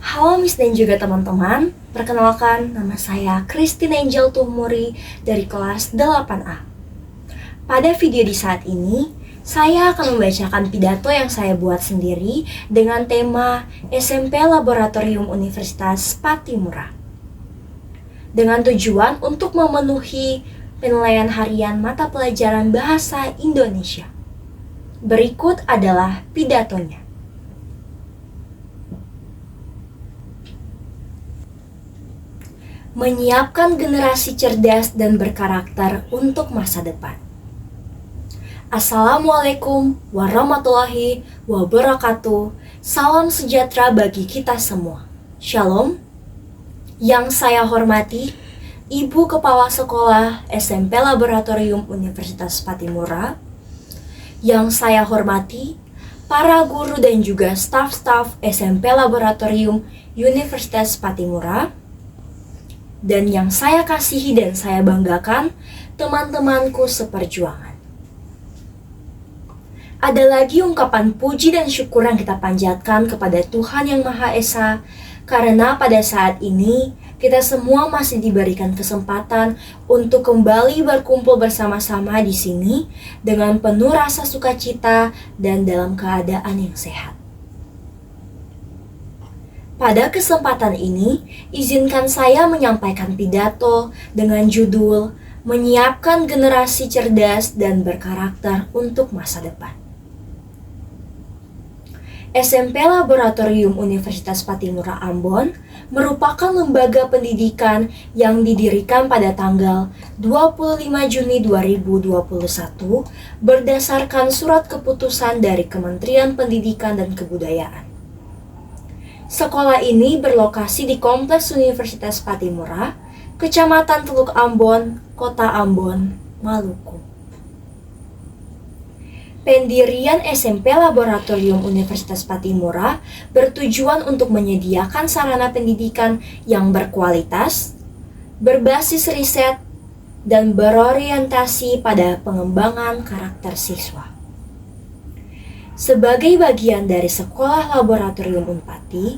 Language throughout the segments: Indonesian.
Halo Miss dan juga teman-teman, perkenalkan nama saya Christine Angel Tumuri dari kelas 8A. Pada video di saat ini, saya akan membacakan pidato yang saya buat sendiri dengan tema SMP Laboratorium Universitas Patimura. Dengan tujuan untuk memenuhi penilaian harian mata pelajaran Bahasa Indonesia. Berikut adalah pidatonya. Menyiapkan generasi cerdas dan berkarakter untuk masa depan. Assalamualaikum warahmatullahi wabarakatuh. Salam sejahtera bagi kita semua. Shalom. Yang saya hormati, Ibu Kepala Sekolah SMP Laboratorium Universitas Patimura. Yang saya hormati, para guru dan juga staf-staf SMP Laboratorium Universitas Patimura. Dan yang saya kasihi dan saya banggakan, teman-temanku seperjuangan. Ada lagi ungkapan puji dan syukur yang kita panjatkan kepada Tuhan Yang Maha Esa, karena pada saat ini kita semua masih diberikan kesempatan untuk kembali berkumpul bersama-sama di sini dengan penuh rasa sukacita dan dalam keadaan yang sehat. Pada kesempatan ini, izinkan saya menyampaikan pidato dengan judul Menyiapkan Generasi Cerdas dan Berkarakter untuk Masa Depan. SMP Laboratorium Universitas Patimura Ambon merupakan lembaga pendidikan yang didirikan pada tanggal 25 Juni 2021 berdasarkan surat keputusan dari Kementerian Pendidikan dan Kebudayaan. Sekolah ini berlokasi di Kompleks Universitas Patimura, Kecamatan Teluk Ambon, Kota Ambon, Maluku. Pendirian SMP Laboratorium Universitas Patimura bertujuan untuk menyediakan sarana pendidikan yang berkualitas, berbasis riset, dan berorientasi pada pengembangan karakter siswa. Sebagai bagian dari Sekolah Laboratorium Unpati,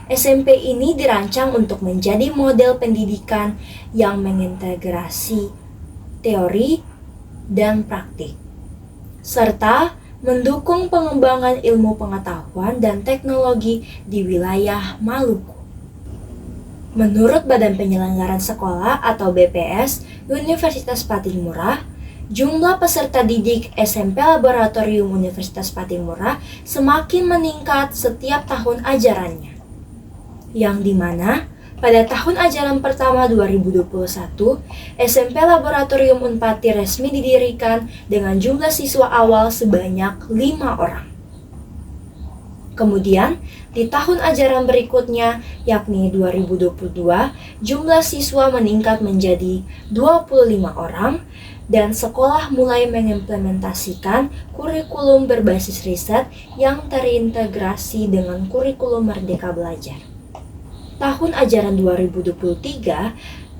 SMP ini dirancang untuk menjadi model pendidikan yang mengintegrasi teori dan praktik, serta mendukung pengembangan ilmu pengetahuan dan teknologi di wilayah Maluku. Menurut Badan Penyelenggaraan Sekolah atau BPS Universitas Patimura, jumlah peserta didik SMP Laboratorium Universitas Patimura semakin meningkat setiap tahun ajarannya, yang dimana pada tahun ajaran pertama 2021, SMP Laboratorium Unpati resmi didirikan dengan jumlah siswa awal sebanyak 5 orang. Kemudian, di tahun ajaran berikutnya, yakni 2022, jumlah siswa meningkat menjadi 25 orang, dan sekolah mulai mengimplementasikan kurikulum berbasis riset yang terintegrasi dengan kurikulum Merdeka Belajar. Tahun ajaran 2023,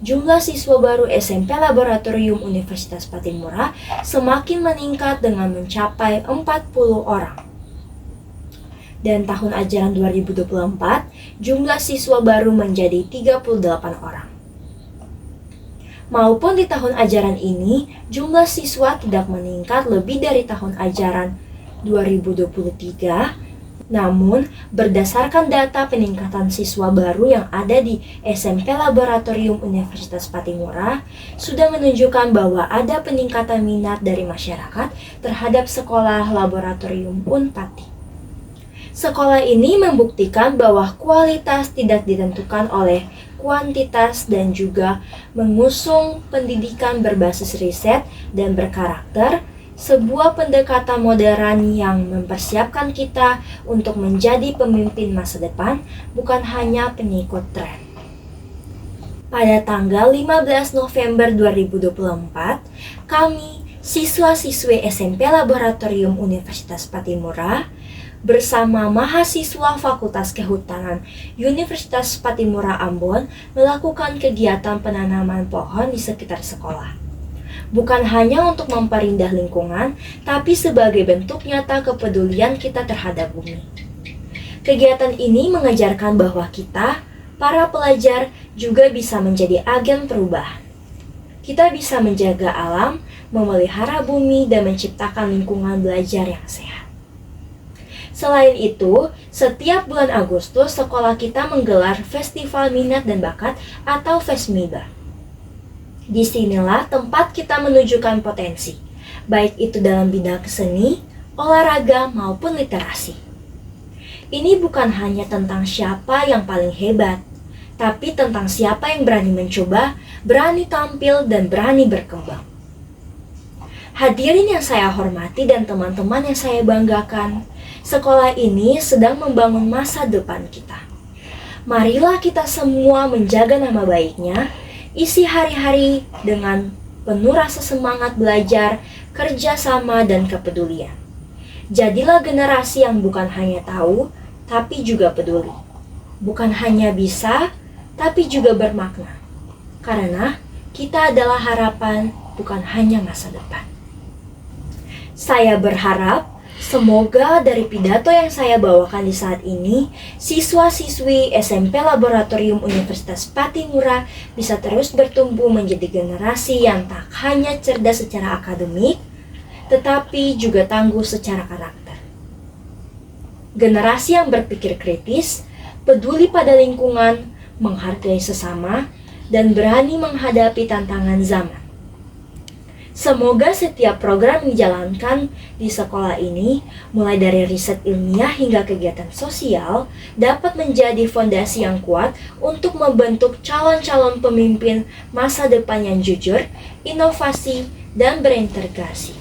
jumlah siswa baru SMP Laboratorium Universitas Patimura semakin meningkat dengan mencapai 40 orang. Dan tahun ajaran 2024, jumlah siswa baru menjadi 38 orang. Maupun di tahun ajaran ini, jumlah siswa tidak meningkat lebih dari tahun ajaran 2023. Namun, berdasarkan data peningkatan siswa baru yang ada di SMP Laboratorium Universitas Patimura, sudah menunjukkan bahwa ada peningkatan minat dari masyarakat terhadap sekolah Laboratorium Unpati. Sekolah ini membuktikan bahwa kualitas tidak ditentukan oleh kuantitas dan juga mengusung pendidikan berbasis riset dan berkarakter, sebuah pendekatan modern yang mempersiapkan kita untuk menjadi pemimpin masa depan, bukan hanya pengikut tren. Pada tanggal 15 November 2024, kami, siswa-siswi SMP Laboratorium Universitas Patimura, bersama mahasiswa Fakultas Kehutanan Universitas Patimura Ambon melakukan kegiatan penanaman pohon di sekitar sekolah. Bukan hanya untuk memperindah lingkungan, tapi sebagai bentuk nyata kepedulian kita terhadap bumi. Kegiatan ini mengajarkan bahwa kita, para pelajar, juga bisa menjadi agen perubahan. Kita bisa menjaga alam, memelihara bumi, dan menciptakan lingkungan belajar yang sehat. Selain itu, setiap bulan Agustus sekolah kita menggelar Festival Minat dan Bakat atau Fesmiba. Disinilah tempat kita menunjukkan potensi, baik itu dalam bidang seni, olahraga, maupun literasi. Ini bukan hanya tentang siapa yang paling hebat, tapi tentang siapa yang berani mencoba, berani tampil, dan berani berkembang. Hadirin yang saya hormati dan teman-teman yang saya banggakan, sekolah ini sedang membangun masa depan kita. Marilah kita semua menjaga nama baiknya, isi hari-hari dengan penuh rasa semangat belajar, kerjasama, dan kepedulian. Jadilah generasi yang bukan hanya tahu, tapi juga peduli. Bukan hanya bisa, tapi juga bermakna. Karena kita adalah harapan, bukan hanya masa depan. Saya berharap semoga dari pidato yang saya bawakan di saat ini, siswa-siswi SMP Laboratorium Universitas Patimura bisa terus bertumbuh menjadi generasi yang tak hanya cerdas secara akademik, tetapi juga tangguh secara karakter. Generasi yang berpikir kritis, peduli pada lingkungan, menghargai sesama, dan berani menghadapi tantangan zaman. Semoga setiap program yang dijalankan di sekolah ini, mulai dari riset ilmiah hingga kegiatan sosial, dapat menjadi fondasi yang kuat untuk membentuk calon-calon pemimpin masa depan yang jujur, inovasi, dan berintegrasi.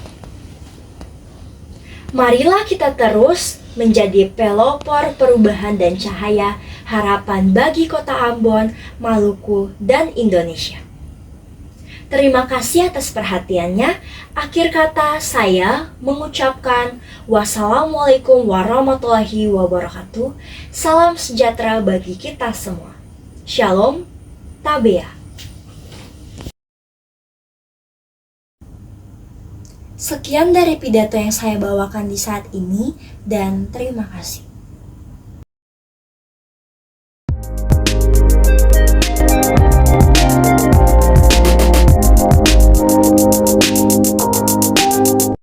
Marilah kita terus menjadi pelopor perubahan dan cahaya harapan bagi Kota Ambon, Maluku, dan Indonesia. Terima kasih atas perhatiannya. Akhir kata saya mengucapkan wassalamualaikum warahmatullahi wabarakatuh. Salam sejahtera bagi kita semua. Shalom, Tabea. Sekian dari pidato yang saya bawakan di saat ini, dan terima kasih.